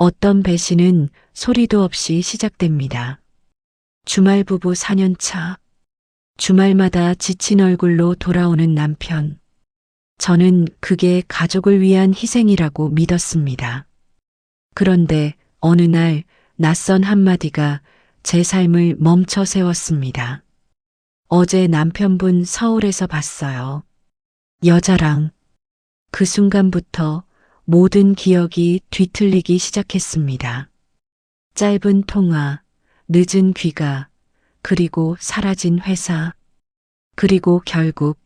어떤 배신은 소리도 없이 시작됩니다. 주말 부부 4년 차. 주말마다 지친 얼굴로 돌아오는 남편. 저는 그게 가족을 위한 희생이라고 믿었습니다. 그런데 어느 날 낯선 한마디가 제 삶을 멈춰 세웠습니다. 어제 남편분 서울에서 봤어요. 여자랑. 그 순간부터 모든 기억이 뒤틀리기 시작했습니다. 짧은 통화, 늦은 귀가, 그리고 사라진 회사, 그리고 결국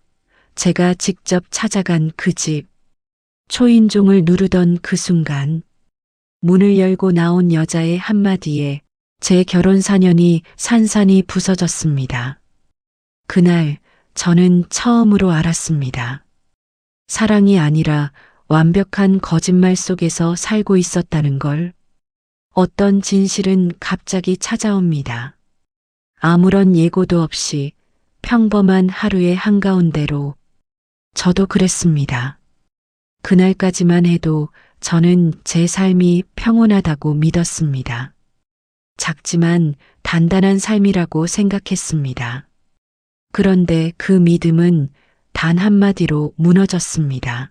제가 직접 찾아간 그 집. 초인종을 누르던 그 순간 문을 열고 나온 여자의 한마디에 제 결혼 4년이 산산이 부서졌습니다. 그날 저는 처음으로 알았습니다. 사랑이 아니라 완벽한 거짓말 속에서 살고 있었다는 걸. 어떤 진실은 갑자기 찾아옵니다. 아무런 예고도 없이 평범한 하루의 한가운데로. 저도 그랬습니다. 그날까지만 해도 저는 제 삶이 평온하다고 믿었습니다. 작지만 단단한 삶이라고 생각했습니다. 그런데 그 믿음은 단 한마디로 무너졌습니다.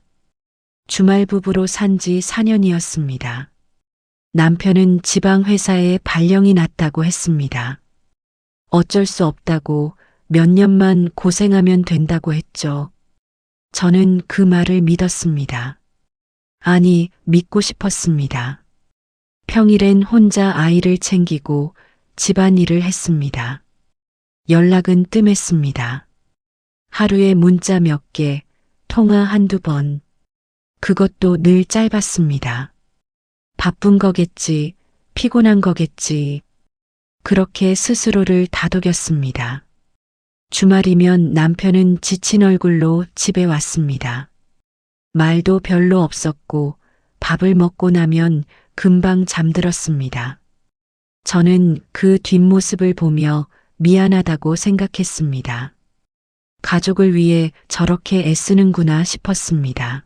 주말 부부로 산 지 4년이었습니다. 남편은 지방 회사에 발령이 났다고 했습니다. 어쩔 수 없다고, 몇 년만 고생하면 된다고 했죠. 저는 그 말을 믿었습니다. 아니, 믿고 싶었습니다. 평일엔 혼자 아이를 챙기고 집안일을 했습니다. 연락은 뜸했습니다. 하루에 문자 몇 개, 통화 한두 번. 그것도 늘 짧았습니다. 바쁜 거겠지, 피곤한 거겠지. 그렇게 스스로를 다독였습니다. 주말이면 남편은 지친 얼굴로 집에 왔습니다. 말도 별로 없었고 밥을 먹고 나면 금방 잠들었습니다. 저는 그 뒷모습을 보며 미안하다고 생각했습니다. 가족을 위해 저렇게 애쓰는구나 싶었습니다.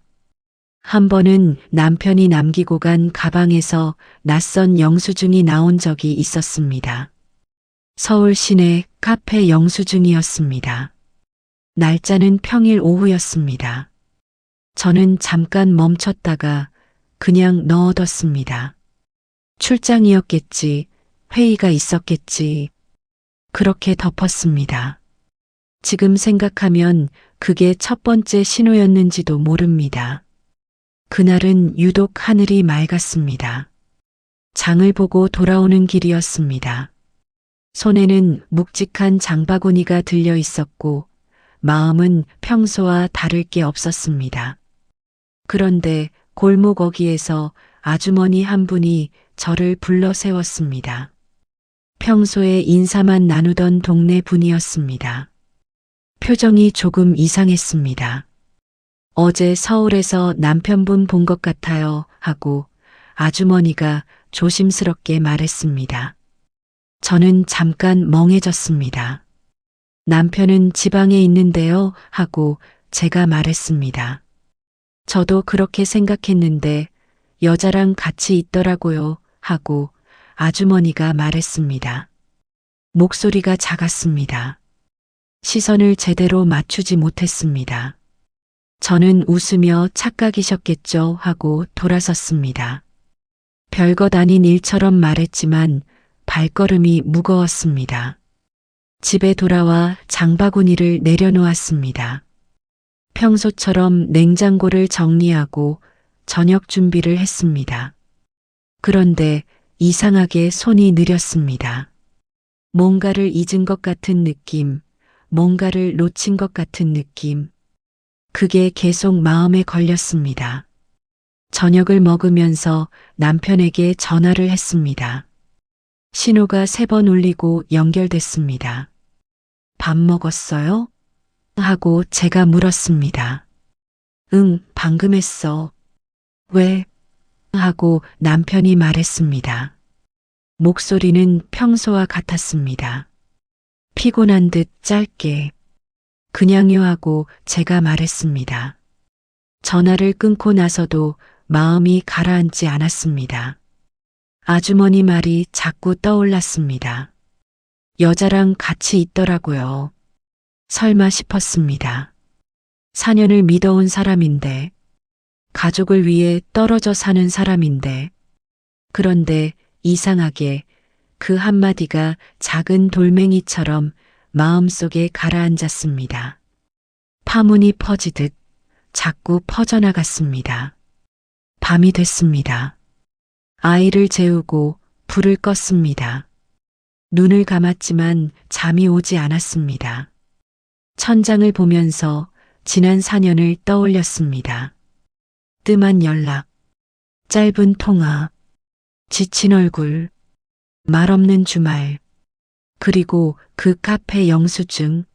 한 번은 남편이 남기고 간 가방에서 낯선 영수증이 나온 적이 있었습니다. 서울 시내 카페 영수증이었습니다. 날짜는 평일 오후였습니다. 저는 잠깐 멈췄다가 그냥 넣어뒀습니다. 출장이었겠지, 회의가 있었겠지. 그렇게 덮었습니다. 지금 생각하면 그게 첫 번째 신호였는지도 모릅니다. 그날은 유독 하늘이 맑았습니다. 장을 보고 돌아오는 길이었습니다. 손에는 묵직한 장바구니가 들려 있었고 마음은 평소와 다를 게 없었습니다. 그런데 골목 어귀에서 아주머니 한 분이 저를 불러 세웠습니다. 평소에 인사만 나누던 동네 분이었습니다. 표정이 조금 이상했습니다. 어제 서울에서 남편분 본 것 같아요 하고 아주머니가 조심스럽게 말했습니다. 저는 잠깐 멍해졌습니다. 남편은 지방에 있는데요 하고 제가 말했습니다. 저도 그렇게 생각했는데 여자랑 같이 있더라고요 하고 아주머니가 말했습니다. 목소리가 작았습니다. 시선을 제대로 맞추지 못했습니다. 저는 웃으며 착각이셨겠죠 하고 돌아섰습니다. 별것 아닌 일처럼 말했지만 발걸음이 무거웠습니다. 집에 돌아와 장바구니를 내려놓았습니다. 평소처럼 냉장고를 정리하고 저녁 준비를 했습니다. 그런데 이상하게 손이 느렸습니다. 뭔가를 잊은 것 같은 느낌, 뭔가를 놓친 것 같은 느낌. 그게 계속 마음에 걸렸습니다. 저녁을 먹으면서 남편에게 전화를 했습니다. 신호가 3번 울리고 연결됐습니다. 밥 먹었어요? 하고 제가 물었습니다. 응, 방금 했어. 왜? 하고 남편이 말했습니다. 목소리는 평소와 같았습니다. 피곤한 듯 짧게. 그냥요 하고 제가 말했습니다. 전화를 끊고 나서도 마음이 가라앉지 않았습니다. 아주머니 말이 자꾸 떠올랐습니다. 여자랑 같이 있더라고요. 설마 싶었습니다. 4년을 믿어온 사람인데, 가족을 위해 떨어져 사는 사람인데, 그런데 이상하게 그 한마디가 작은 돌멩이처럼 마음속에 가라앉았습니다. 파문이 퍼지듯 자꾸 퍼져나갔습니다. 밤이 됐습니다. 아이를 재우고 불을 껐습니다. 눈을 감았지만 잠이 오지 않았습니다. 천장을 보면서 지난 4년을 떠올렸습니다. 뜸한 연락, 짧은 통화, 지친 얼굴, 말없는 주말, 그리고 그 카페 영수증.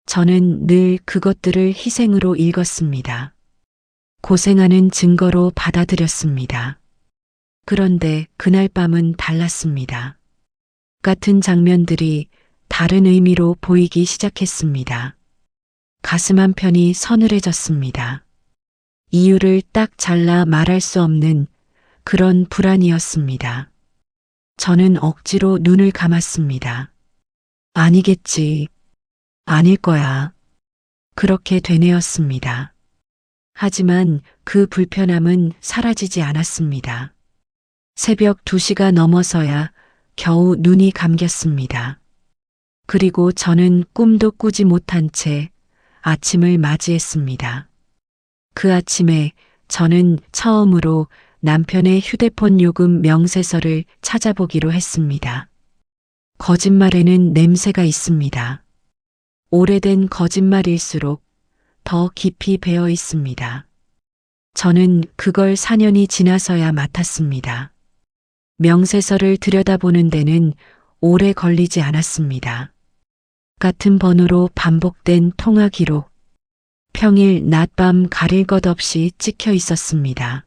저는 늘 그것들을 희생으로 읽었습니다. 고생하는 증거로 받아들였습니다. 그런데 그날 밤은 달랐습니다. 같은 장면들이 다른 의미로 보이기 시작했습니다. 가슴 한편이 서늘해졌습니다. 이유를 딱 잘라 말할 수 없는 그런 불안이었습니다. 저는 억지로 눈을 감았습니다. 아니겠지. 아닐 거야. 그렇게 되뇌었습니다. 하지만 그 불편함은 사라지지 않았습니다. 새벽 2시가 넘어서야 겨우 눈이 감겼습니다. 그리고 저는 꿈도 꾸지 못한 채 아침을 맞이했습니다. 그 아침에 저는 처음으로 남편의 휴대폰 요금 명세서를 찾아보기로 했습니다. 거짓말에는 냄새가 있습니다. 오래된 거짓말일수록 더 깊이 배어 있습니다. 저는 그걸 4년이 지나서야 맡았습니다. 명세서를 들여다보는 데는 오래 걸리지 않았습니다. 같은 번호로 반복된 통화 기록, 평일 낮밤 가릴 것 없이 찍혀 있었습니다.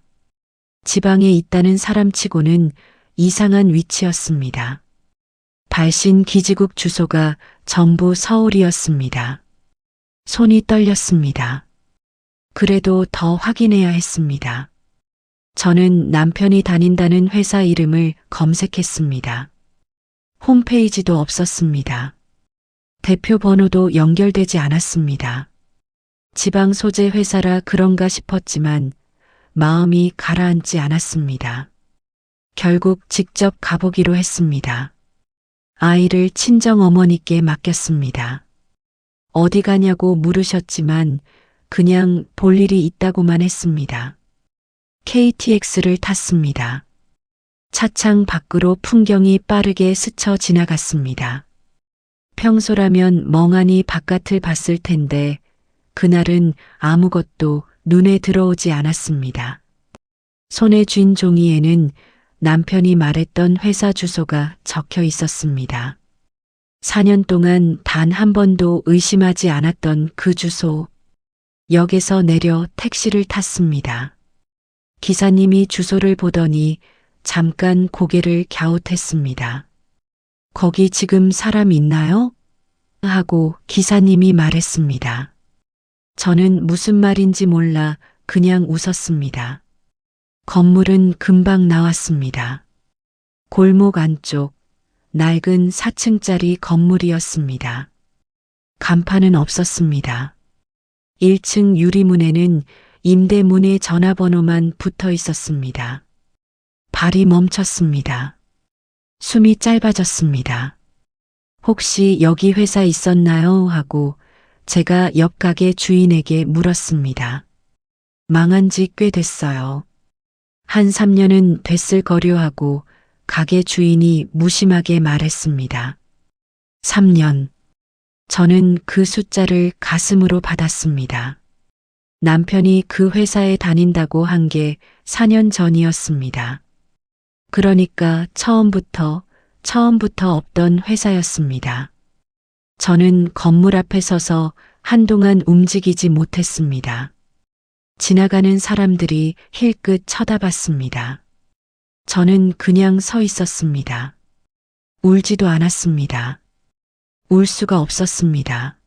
지방에 있다는 사람치고는 이상한 위치였습니다. 발신 기지국 주소가 전부 서울이었습니다. 손이 떨렸습니다. 그래도 더 확인해야 했습니다. 저는 남편이 다닌다는 회사 이름을 검색했습니다. 홈페이지도 없었습니다. 대표 번호도 연결되지 않았습니다. 지방 소재 회사라 그런가 싶었지만 마음이 가라앉지 않았습니다. 결국 직접 가보기로 했습니다. 아이를 친정 어머니께 맡겼습니다. 어디 가냐고 물으셨지만 그냥 볼 일이 있다고만 했습니다. KTX를 탔습니다. 차창 밖으로 풍경이 빠르게 스쳐 지나갔습니다. 평소라면 멍하니 바깥을 봤을 텐데 그날은 아무것도 눈에 들어오지 않았습니다. 손에 쥔 종이에는 남편이 말했던 회사 주소가 적혀 있었습니다. 4년 동안 단 한 번도 의심하지 않았던 그 주소. 역에서 내려 택시를 탔습니다. 기사님이 주소를 보더니 잠깐 고개를 갸웃했습니다. 거기 지금 사람 있나요? 하고 기사님이 말했습니다. 저는 무슨 말인지 몰라 그냥 웃었습니다. 건물은 금방 나왔습니다. 골목 안쪽 낡은 4층짜리 건물이었습니다. 간판은 없었습니다. 1층 유리문에는 임대문의 전화번호만 붙어 있었습니다. 발이 멈췄습니다. 숨이 짧아졌습니다. 혹시 여기 회사 있었나요? 하고 제가 옆 가게 주인에게 물었습니다. 망한 지 꽤 됐어요. 한 3년은 됐을 거려 하고 가게 주인이 무심하게 말했습니다. 3년. 저는 그 숫자를 가슴으로 받았습니다. 남편이 그 회사에 다닌다고 한 게 4년 전이었습니다. 그러니까 처음부터 없던 회사였습니다. 저는 건물 앞에 서서 한동안 움직이지 못했습니다. 지나가는 사람들이 힐끗 쳐다봤습니다. 저는 그냥 서 있었습니다. 울지도 않았습니다. 울 수가 없었습니다.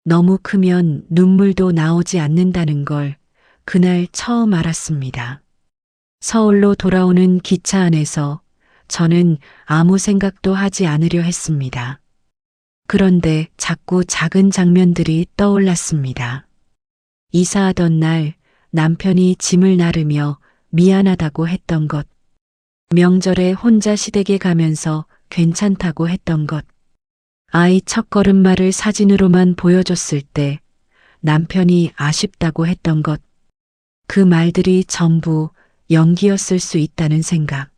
너무 크면 눈물도 나오지 않는다는 걸 그날 처음 알았습니다. 서울로 돌아오는 기차 안에서 저는 아무 생각도 하지 않으려 했습니다. 그런데 자꾸 작은 장면들이 떠올랐습니다. 이사하던 날 남편이 짐을 나르며 미안하다고 했던 것, 명절에 혼자 시댁에 가면서 괜찮다고 했던 것, 아이 첫걸음마를 사진으로만 보여줬을 때 남편이 아쉽다고 했던 것, 그 말들이 전부 연기였을 수 있다는 생각.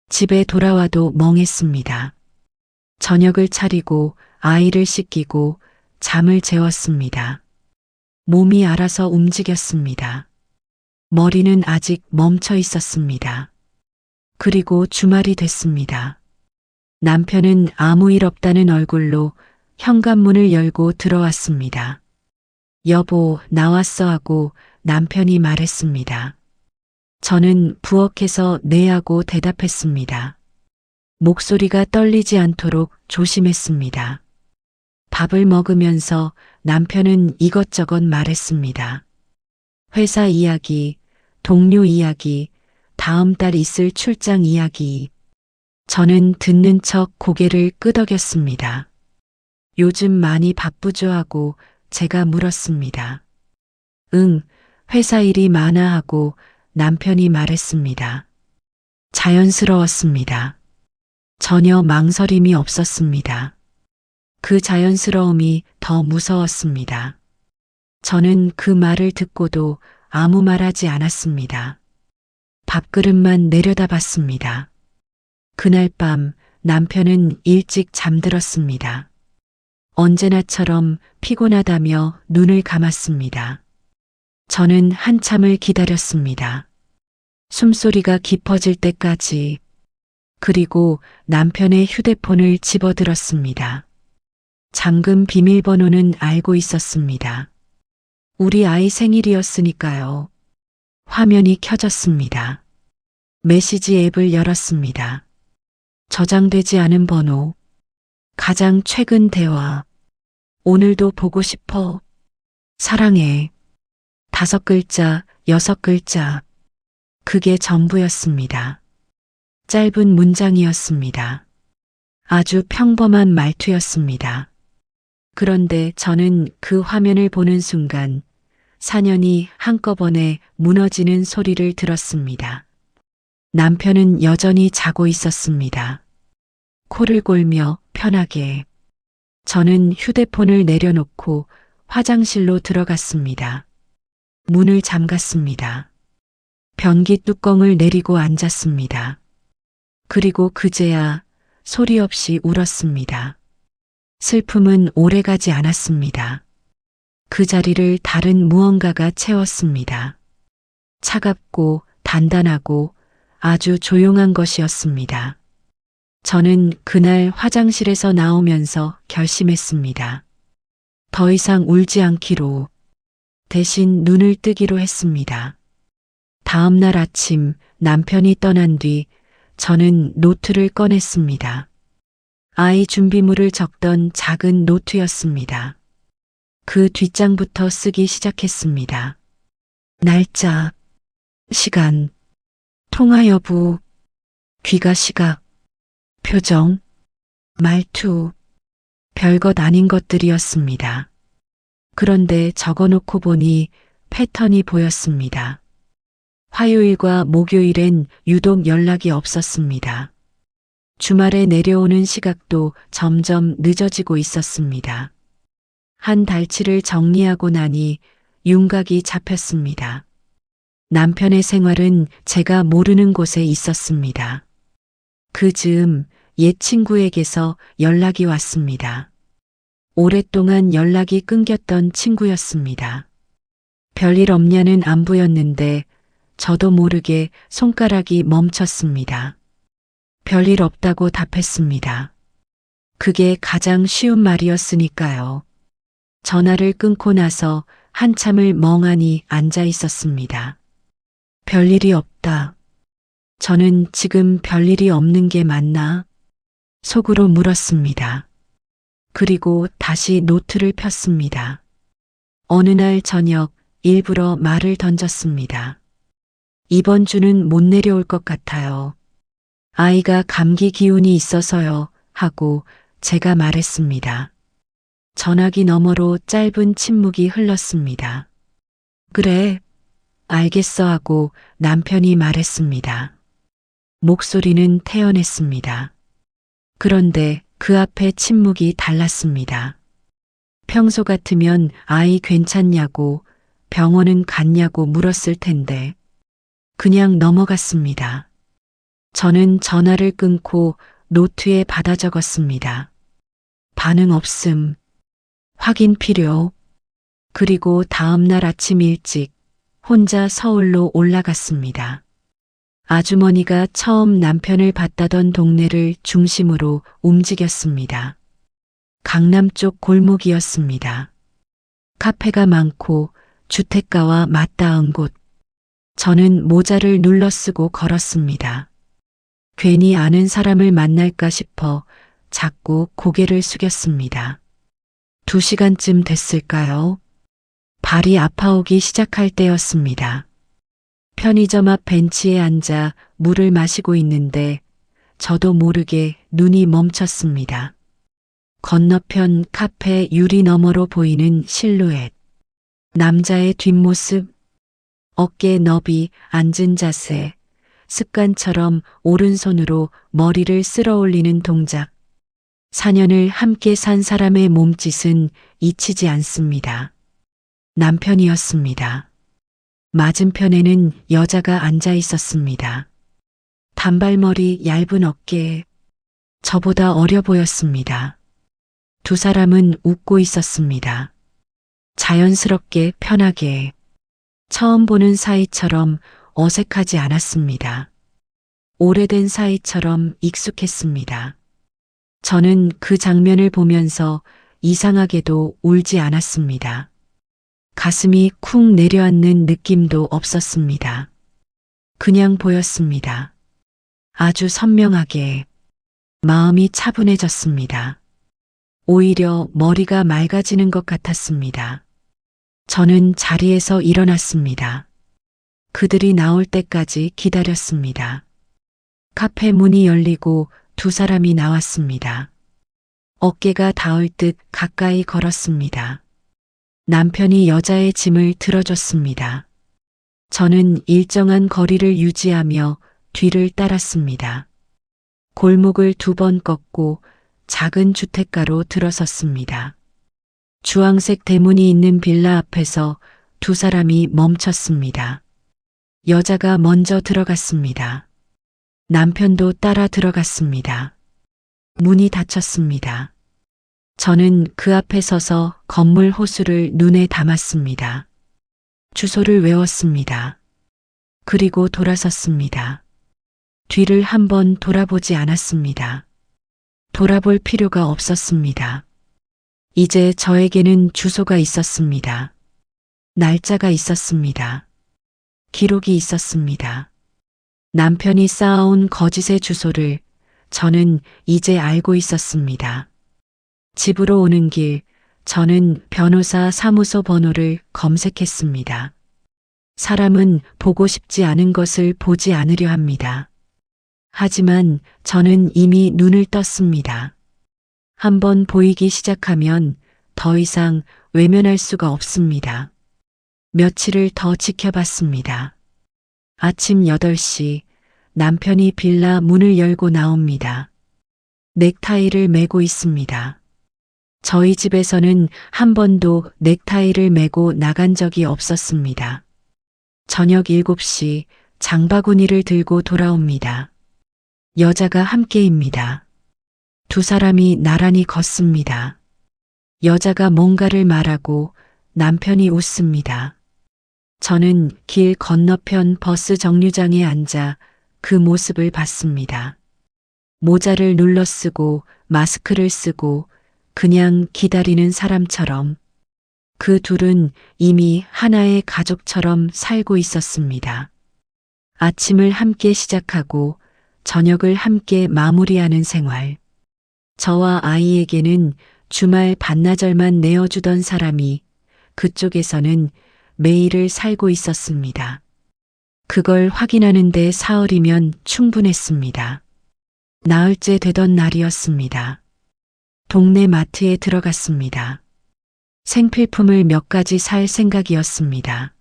집에 돌아와도 멍했습니다. 저녁을 차리고 아이를 씻기고 잠을 재웠습니다. 몸이 알아서 움직였습니다. 머리는 아직 멈춰 있었습니다. 그리고 주말이 됐습니다. 남편은 아무 일 없다는 얼굴로 현관문을 열고 들어왔습니다. 여보, 나왔어 하고 남편이 말했습니다. 저는 부엌에서 네 하고 대답했습니다. 목소리가 떨리지 않도록 조심했습니다. 밥을 먹으면서 남편은 이것저것 말했습니다. 회사 이야기, 동료 이야기, 다음 달 있을 출장 이야기. 저는 듣는 척 고개를 끄덕였습니다. 요즘 많이 바쁘죠 하고 제가 물었습니다. 응, 회사 일이 많아 하고 남편이 말했습니다. 자연스러웠습니다. 전혀 망설임이 없었습니다. 그 자연스러움이 더 무서웠습니다. 저는 그 말을 듣고도 아무 말하지 않았습니다. 밥그릇만 내려다봤습니다. 그날 밤 남편은 일찍 잠들었습니다. 언제나처럼 피곤하다며 눈을 감았습니다. 저는 한참을 기다렸습니다. 숨소리가 깊어질 때까지. 그리고 남편의 휴대폰을 집어들었습니다. 잠금 비밀번호는 알고 있었습니다. 우리 아이 생일이었으니까요. 화면이 켜졌습니다. 메시지 앱을 열었습니다. 저장되지 않은 번호. 가장 최근 대화. 오늘도 보고 싶어. 사랑해. 5글자, 6글자. 그게 전부였습니다. 짧은 문장이었습니다. 아주 평범한 말투였습니다. 그런데 저는 그 화면을 보는 순간 사년이 한꺼번에 무너지는 소리를 들었습니다. 남편은 여전히 자고 있었습니다. 코를 골며 편하게. 저는 휴대폰을 내려놓고 화장실로 들어갔습니다. 문을 잠갔습니다. 변기 뚜껑을 내리고 앉았습니다. 그리고 그제야 소리 없이 울었습니다. 슬픔은 오래가지 않았습니다. 그 자리를 다른 무언가가 채웠습니다. 차갑고 단단하고 아주 조용한 것이었습니다. 저는 그날 화장실에서 나오면서 결심했습니다. 더 이상 울지 않기로, 대신 눈을 뜨기로 했습니다. 다음 날 아침 남편이 떠난 뒤 저는 노트를 꺼냈습니다. 아이 준비물을 적던 작은 노트였습니다. 그 뒷장부터 쓰기 시작했습니다. 날짜, 시간, 통화 여부, 귀가 시각, 표정, 말투, 별것 아닌 것들이었습니다. 그런데 적어놓고 보니 패턴이 보였습니다. 화요일과 목요일엔 유독 연락이 없었습니다. 주말에 내려오는 시각도 점점 늦어지고 있었습니다. 한 달치를 정리하고 나니 윤곽이 잡혔습니다. 남편의 생활은 제가 모르는 곳에 있었습니다. 그 즈음 옛 친구에게서 연락이 왔습니다. 오랫동안 연락이 끊겼던 친구였습니다. 별일 없냐는 안부였는데 저도 모르게 손가락이 멈췄습니다. 별일 없다고 답했습니다. 그게 가장 쉬운 말이었으니까요. 전화를 끊고 나서 한참을 멍하니 앉아 있었습니다. 별일이 없다. 저는 지금 별일이 없는 게 맞나? 속으로 물었습니다. 그리고 다시 노트를 폈습니다. 어느 날 저녁 일부러 말을 던졌습니다. 이번 주는 못 내려올 것 같아요. 아이가 감기 기운이 있어서요 하고 제가 말했습니다. 전화기 너머로 짧은 침묵이 흘렀습니다. 그래, 알겠어 하고 남편이 말했습니다. 목소리는 태연했습니다. 그런데 그 앞에 침묵이 달랐습니다. 평소 같으면 아이 괜찮냐고 병원은 갔냐고 물었을 텐데 그냥 넘어갔습니다. 저는 전화를 끊고 노트에 받아 적었습니다. 반응 없음. 확인 필요. 그리고 다음 날 아침 일찍 혼자 서울로 올라갔습니다. 아주머니가 처음 남편을 봤다던 동네를 중심으로 움직였습니다. 강남 쪽 골목이었습니다. 카페가 많고 주택가와 맞닿은 곳. 저는 모자를 눌러 쓰고 걸었습니다. 괜히 아는 사람을 만날까 싶어 자꾸 고개를 숙였습니다. 2시간쯤 됐을까요? 발이 아파오기 시작할 때였습니다. 편의점 앞 벤치에 앉아 물을 마시고 있는데 저도 모르게 눈이 멈췄습니다. 건너편 카페 유리 너머로 보이는 실루엣. 남자의 뒷모습, 어깨 너비, 앉은 자세, 습관처럼 오른손으로 머리를 쓸어 올리는 동작. 4년을 함께 산 사람의 몸짓은 잊히지 않습니다. 남편이었습니다. 맞은편에는 여자가 앉아 있었습니다. 단발머리, 얇은 어깨, 저보다 어려 보였습니다. 두 사람은 웃고 있었습니다. 자연스럽게 편하게 처음 보는 사이처럼 어색하지 않았습니다. 오래된 사이처럼 익숙했습니다. 저는 그 장면을 보면서 이상하게도 울지 않았습니다. 가슴이 쿵 내려앉는 느낌도 없었습니다. 그냥 보였습니다. 아주 선명하게 마음이 차분해졌습니다. 오히려 머리가 맑아지는 것 같았습니다. 저는 자리에서 일어났습니다. 그들이 나올 때까지 기다렸습니다. 카페 문이 열리고 두 사람이 나왔습니다. 어깨가 닿을 듯 가까이 걸었습니다. 남편이 여자의 짐을 들어줬습니다. 저는 일정한 거리를 유지하며 뒤를 따랐습니다. 골목을 2번 꺾고 작은 주택가로 들어섰습니다. 주황색 대문이 있는 빌라 앞에서 두 사람이 멈췄습니다. 여자가 먼저 들어갔습니다. 남편도 따라 들어갔습니다. 문이 닫혔습니다. 저는 그 앞에 서서 건물 호수를 눈에 담았습니다. 주소를 외웠습니다. 그리고 돌아섰습니다. 뒤를 한번 돌아보지 않았습니다. 돌아볼 필요가 없었습니다. 이제 저에게는 주소가 있었습니다. 날짜가 있었습니다. 기록이 있었습니다. 남편이 쌓아온 거짓의 주소를 저는 이제 알고 있었습니다. 집으로 오는 길, 저는 변호사 사무소 번호를 검색했습니다. 사람은 보고 싶지 않은 것을 보지 않으려 합니다. 하지만 저는 이미 눈을 떴습니다. 한번 보이기 시작하면 더 이상 외면할 수가 없습니다. 며칠을 더 지켜봤습니다. 아침 8시 남편이 빌라 문을 열고 나옵니다. 넥타이를 매고 있습니다. 저희 집에서는 한 번도 넥타이를 매고 나간 적이 없었습니다. 저녁 7시 장바구니를 들고 돌아옵니다. 여자가 함께입니다. 두 사람이 나란히 걷습니다. 여자가 뭔가를 말하고 남편이 웃습니다. 저는 길 건너편 버스 정류장에 앉아 그 모습을 봤습니다. 모자를 눌러 쓰고 마스크를 쓰고 그냥 기다리는 사람처럼 그 둘은 이미 하나의 가족처럼 살고 있었습니다. 아침을 함께 시작하고 저녁을 함께 마무리하는 생활. 저와 아이에게는 주말 반나절만 내어주던 사람이 그쪽에서는 매일을 살고 있었습니다. 그걸 확인하는데 사흘이면 충분했습니다. 나흘째 되던 날이었습니다. 동네 마트에 들어갔습니다. 생필품을 몇 가지 살 생각이었습니다.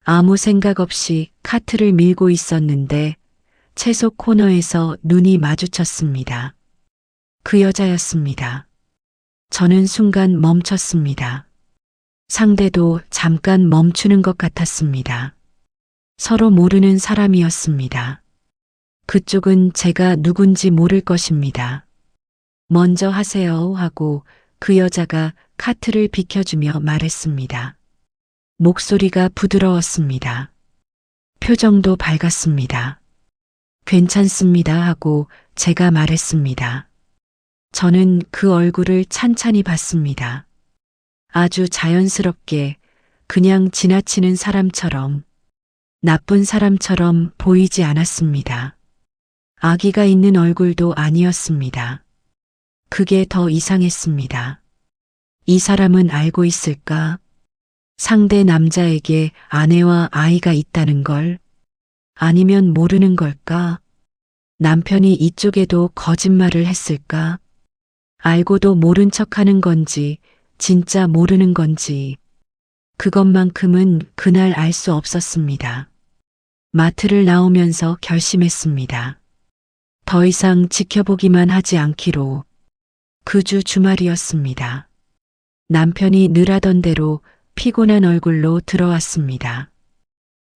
아무 생각 없이 카트를 밀고 있었는데 채소 코너에서 눈이 마주쳤습니다. 그 여자였습니다. 저는 순간 멈췄습니다. 상대도 잠깐 멈추는 것 같았습니다. 서로 모르는 사람이었습니다. 그쪽은 제가 누군지 모를 것입니다. 먼저 하세요 하고 그 여자가 카트를 비켜주며 말했습니다. 목소리가 부드러웠습니다. 표정도 밝았습니다. 괜찮습니다 하고 제가 말했습니다. 저는 그 얼굴을 찬찬히 봤습니다. 아주 자연스럽게 그냥 지나치는 사람처럼, 나쁜 사람처럼 보이지 않았습니다. 아기가 있는 얼굴도 아니었습니다. 그게 더 이상했습니다. 이 사람은 알고 있을까? 상대 남자에게 아내와 아이가 있다는 걸? 아니면 모르는 걸까? 남편이 이쪽에도 거짓말을 했을까? 알고도 모른 척하는 건지, 진짜 모르는 건지. 그것만큼은 그날 알 수 없었습니다. 마트를 나오면서 결심했습니다. 더 이상 지켜보기만 하지 않기로. 그 주 주말이었습니다. 남편이 늘 하던 대로 피곤한 얼굴로 들어왔습니다.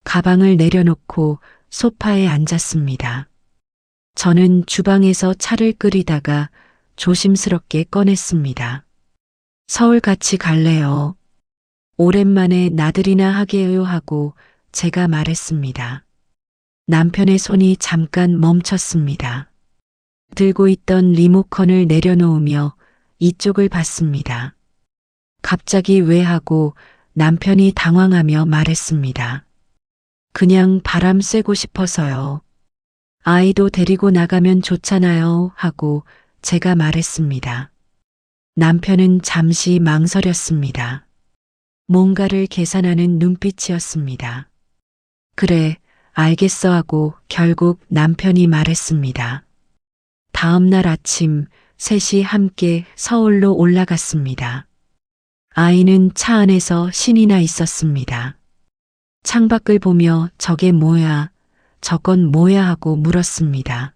가방을 내려놓고 소파에 앉았습니다. 저는 주방에서 차를 끓이다가 조심스럽게 꺼냈습니다. 서울 같이 갈래요. 오랜만에 나들이나 하게요 하고 제가 말했습니다. 남편의 손이 잠깐 멈췄습니다. 들고 있던 리모컨을 내려놓으며 이쪽을 봤습니다. 갑자기 왜 하고 남편이 당황하며 말했습니다. 그냥 바람 쐬고 싶어서요. 아이도 데리고 나가면 좋잖아요 하고 제가 말했습니다. 남편은 잠시 망설였습니다. 뭔가를 계산하는 눈빛이었습니다. 그래, 알겠어 하고 결국 남편이 말했습니다. 다음 날 아침 3시 함께 서울로 올라갔습니다. 아이는 차 안에서 신이 나 있었습니다. 창밖을 보며 저게 뭐야, 저건 뭐야 하고 물었습니다.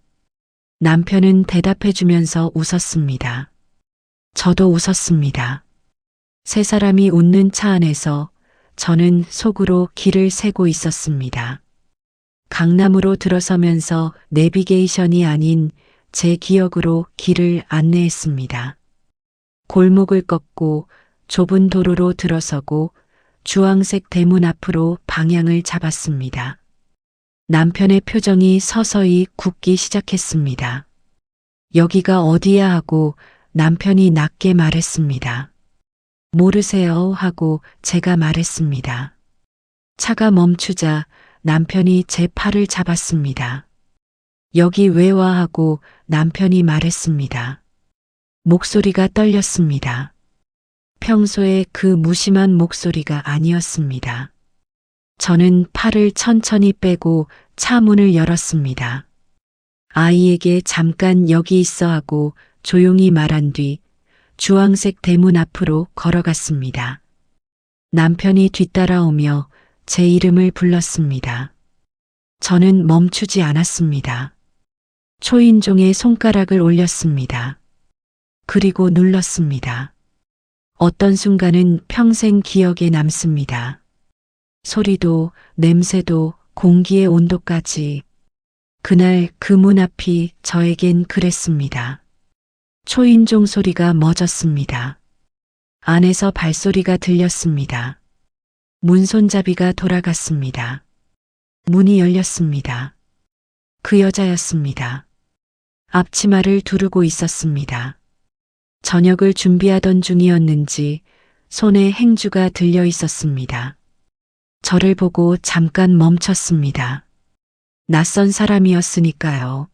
남편은 대답해 주면서 웃었습니다. 저도 웃었습니다. 세 사람이 웃는 차 안에서 저는 속으로 길을 세고 있었습니다. 강남으로 들어서면서 내비게이션이 아닌 제 기억으로 길을 안내했습니다. 골목을 꺾고 좁은 도로로 들어서고 주황색 대문 앞으로 방향을 잡았습니다. 남편의 표정이 서서히 굳기 시작했습니다. 여기가 어디야 하고 남편이 낮게 말했습니다. 모르세요 하고 제가 말했습니다. 차가 멈추자 남편이 제 팔을 잡았습니다. 여기 왜 와 하고 남편이 말했습니다. 목소리가 떨렸습니다. 평소에 그 무심한 목소리가 아니었습니다. 저는 팔을 천천히 빼고 차 문을 열었습니다. 아이에게 잠깐 여기 있어 하고 조용히 말한 뒤 주황색 대문 앞으로 걸어갔습니다. 남편이 뒤따라오며 제 이름을 불렀습니다. 저는 멈추지 않았습니다. 초인종에 손가락을 올렸습니다. 그리고 눌렀습니다. 어떤 순간은 평생 기억에 남습니다. 소리도, 냄새도, 공기의 온도까지. 그날 그 문 앞이 저에겐 그랬습니다. 초인종 소리가 멎었습니다. 안에서 발소리가 들렸습니다. 문 손잡이가 돌아갔습니다. 문이 열렸습니다. 그 여자였습니다. 앞치마를 두르고 있었습니다. 저녁을 준비하던 중이었는지 손에 행주가 들려 있었습니다. 저를 보고 잠깐 멈췄습니다. 낯선 사람이었으니까요.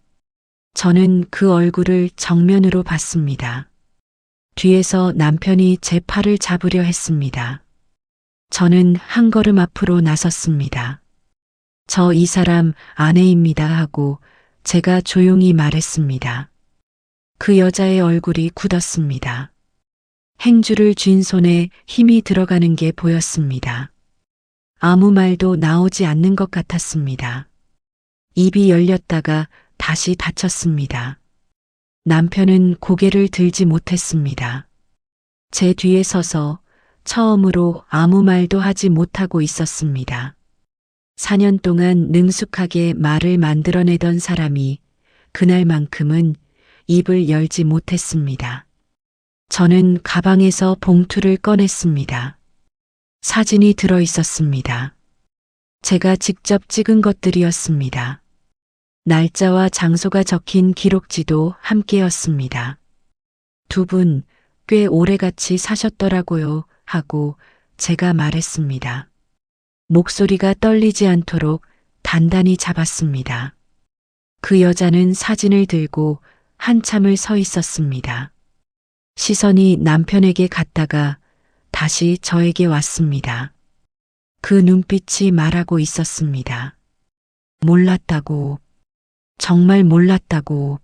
저는 그 얼굴을 정면으로 봤습니다. 뒤에서 남편이 제 팔을 잡으려 했습니다. 저는 한 걸음 앞으로 나섰습니다. 저 이 사람 아내입니다 하고 제가 조용히 말했습니다. 그 여자의 얼굴이 굳었습니다. 행주를 쥔 손에 힘이 들어가는 게 보였습니다. 아무 말도 나오지 않는 것 같았습니다. 입이 열렸다가 다시 닫혔습니다. 남편은 고개를 들지 못했습니다. 제 뒤에 서서 처음으로 아무 말도 하지 못하고 있었습니다. 4년 동안 능숙하게 말을 만들어내던 사람이 그날만큼은 입을 열지 못했습니다. 저는 가방에서 봉투를 꺼냈습니다. 사진이 들어 있었습니다. 제가 직접 찍은 것들이었습니다. 날짜와 장소가 적힌 기록지도 함께였습니다. 두 분 꽤 오래 같이 사셨더라고요 하고 제가 말했습니다. 목소리가 떨리지 않도록 단단히 잡았습니다. 그 여자는 사진을 들고 한참을 서 있었습니다. 시선이 남편에게 갔다가 다시 저에게 왔습니다. 그 눈빛이 말하고 있었습니다. 몰랐다고. 정말 몰랐다고.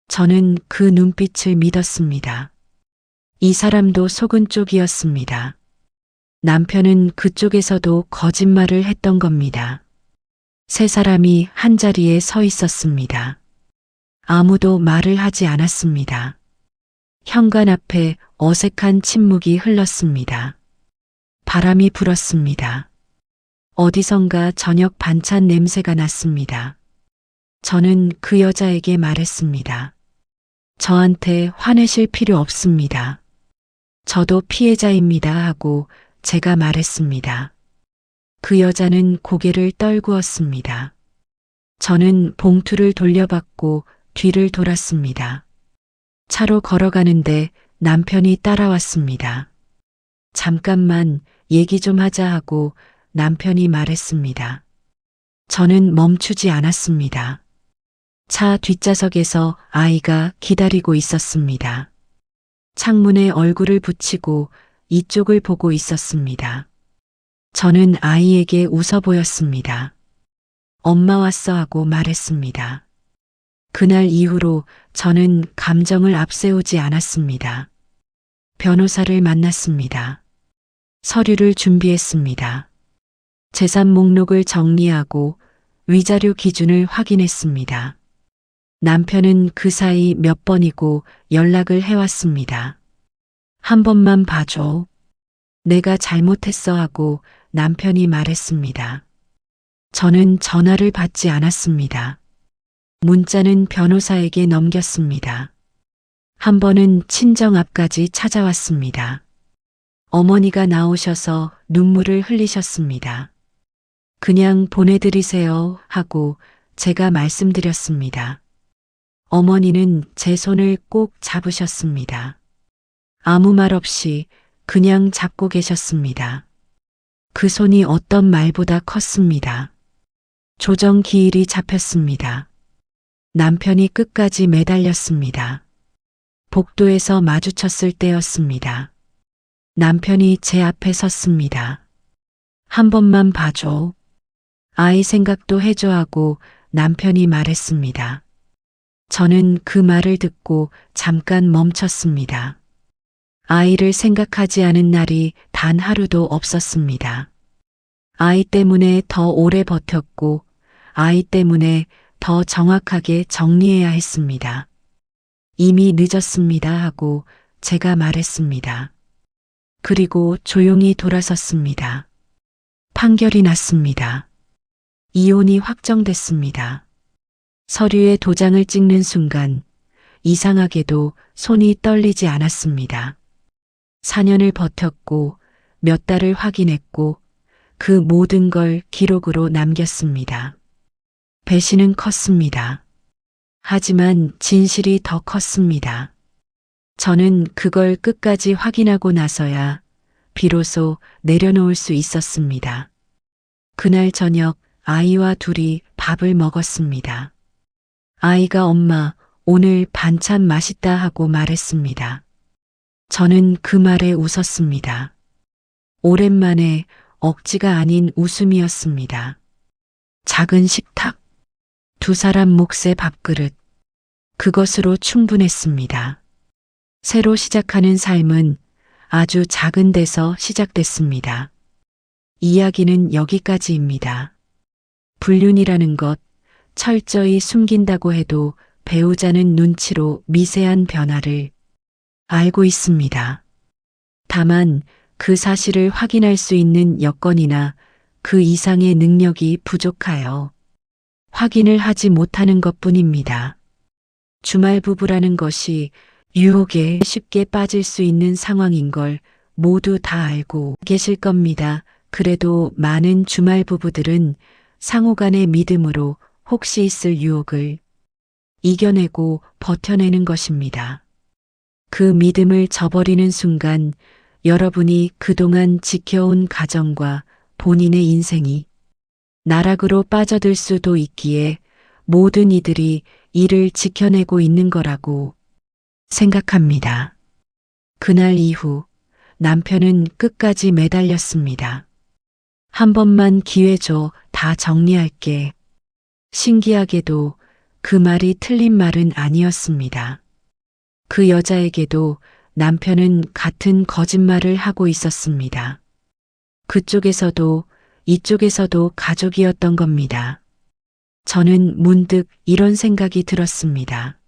저는 그 눈빛을 믿었습니다. 이 사람도 속은 쪽이었습니다. 남편은 그쪽에서도 거짓말을 했던 겁니다. 세 사람이 한자리에 서 있었습니다. 아무도 말을 하지 않았습니다. 현관 앞에 어색한 침묵이 흘렀습니다. 바람이 불었습니다. 어디선가 저녁 반찬 냄새가 났습니다. 저는 그 여자에게 말했습니다. 저한테 화내실 필요 없습니다. 저도 피해자입니다 하고 제가 말했습니다. 그 여자는 고개를 떨구었습니다. 저는 봉투를 돌려받고 뒤를 돌았습니다. 차로 걸어가는데 남편이 따라왔습니다. 잠깐만 얘기 좀 하자 하고 남편이 말했습니다. 저는 멈추지 않았습니다. 차 뒷좌석에서 아이가 기다리고 있었습니다. 창문에 얼굴을 붙이고 이쪽을 보고 있었습니다. 저는 아이에게 웃어 보였습니다. 엄마 왔어 하고 말했습니다. 그날 이후로 저는 감정을 앞세우지 않았습니다. 변호사를 만났습니다. 서류를 준비했습니다. 재산 목록을 정리하고 위자료 기준을 확인했습니다. 남편은 그 사이 몇 번이고 연락을 해왔습니다. 한 번만 봐줘. 내가 잘못했어 하고 남편이 말했습니다. 저는 전화를 받지 않았습니다. 문자는 변호사에게 넘겼습니다. 한 번은 친정 앞까지 찾아왔습니다. 어머니가 나오셔서 눈물을 흘리셨습니다. 그냥 보내드리세요 하고 제가 말씀드렸습니다. 어머니는 제 손을 꼭 잡으셨습니다. 아무 말 없이 그냥 잡고 계셨습니다. 그 손이 어떤 말보다 컸습니다. 조정 기일이 잡혔습니다. 남편이 끝까지 매달렸습니다. 복도에서 마주쳤을 때였습니다. 남편이 제 앞에 섰습니다. 한 번만 봐줘. 아이 생각도 해줘 하고 남편이 말했습니다. 저는 그 말을 듣고 잠깐 멈췄습니다. 아이를 생각하지 않은 날이 단 하루도 없었습니다. 아이 때문에 더 오래 버텼고 아이 때문에 더 정확하게 정리해야 했습니다. 이미 늦었습니다 하고 제가 말했습니다. 그리고 조용히 돌아섰습니다. 판결이 났습니다. 이혼이 확정됐습니다. 서류에 도장을 찍는 순간 이상하게도 손이 떨리지 않았습니다. 4년을 버텼고 몇 달을 확인했고 그 모든 걸 기록으로 남겼습니다. 배신은 컸습니다. 하지만 진실이 더 컸습니다. 저는 그걸 끝까지 확인하고 나서야 비로소 내려놓을 수 있었습니다. 그날 저녁 아이와 둘이 밥을 먹었습니다. 아이가 엄마, 오늘 반찬 맛있다 하고 말했습니다. 저는 그 말에 웃었습니다. 오랜만에 억지가 아닌 웃음이었습니다. 작은 식탁, 두 사람 몫의 밥그릇. 그것으로 충분했습니다. 새로 시작하는 삶은 아주 작은 데서 시작됐습니다. 이야기는 여기까지입니다. 불륜이라는 것, 철저히 숨긴다고 해도 배우자는 눈치로 미세한 변화를 알고 있습니다. 다만 그 사실을 확인할 수 있는 여건이나 그 이상의 능력이 부족하여 확인을 하지 못하는 것뿐입니다. 주말 부부라는 것이 유혹에 쉽게 빠질 수 있는 상황인 걸 모두 다 알고 계실 겁니다. 그래도 많은 주말 부부들은 상호간의 믿음으로 혹시 있을 유혹을 이겨내고 버텨내는 것입니다. 그 믿음을 저버리는 순간 여러분이 그동안 지켜온 가정과 본인의 인생이 나락으로 빠져들 수도 있기에 모든 이들이 이를 지켜내고 있는 거라고 생각합니다. 그날 이후 남편은 끝까지 매달렸습니다. 한 번만 기회 줘, 다 정리할게. 신기하게도 그 말이 틀린 말은 아니었습니다. 그 여자에게도 남편은 같은 거짓말을 하고 있었습니다. 그쪽에서도 이쪽에서도 가족이었던 겁니다. 저는 문득 이런 생각이 들었습니다.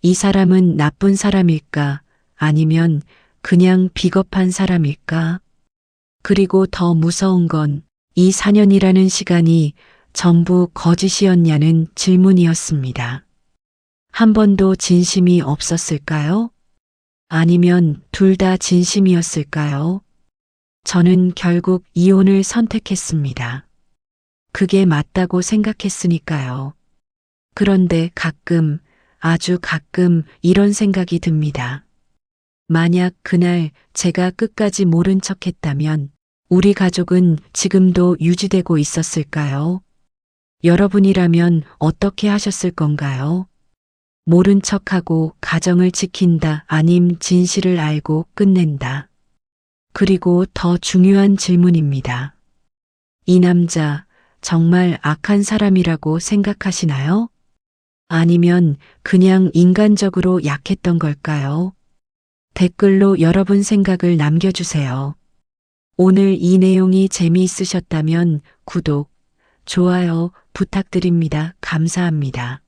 이 사람은 나쁜 사람일까? 아니면 그냥 비겁한 사람일까? 그리고 더 무서운 건 이 4년이라는 시간이 전부 거짓이었냐는 질문이었습니다. 한 번도 진심이 없었을까요? 아니면 둘 다 진심이었을까요? 저는 결국 이혼을 선택했습니다. 그게 맞다고 생각했으니까요. 그런데 가끔, 아주 가끔 이런 생각이 듭니다. 만약 그날 제가 끝까지 모른 척 했다면 우리 가족은 지금도 유지되고 있었을까요? 여러분이라면 어떻게 하셨을 건가요? 모른 척하고 가정을 지킨다, 아님 진실을 알고 끝낸다. 그리고 더 중요한 질문입니다. 이 남자 정말 악한 사람이라고 생각하시나요? 아니면 그냥 인간적으로 약했던 걸까요? 댓글로 여러분 생각을 남겨주세요. 오늘 이 내용이 재미있으셨다면 구독, 좋아요 부탁드립니다. 감사합니다.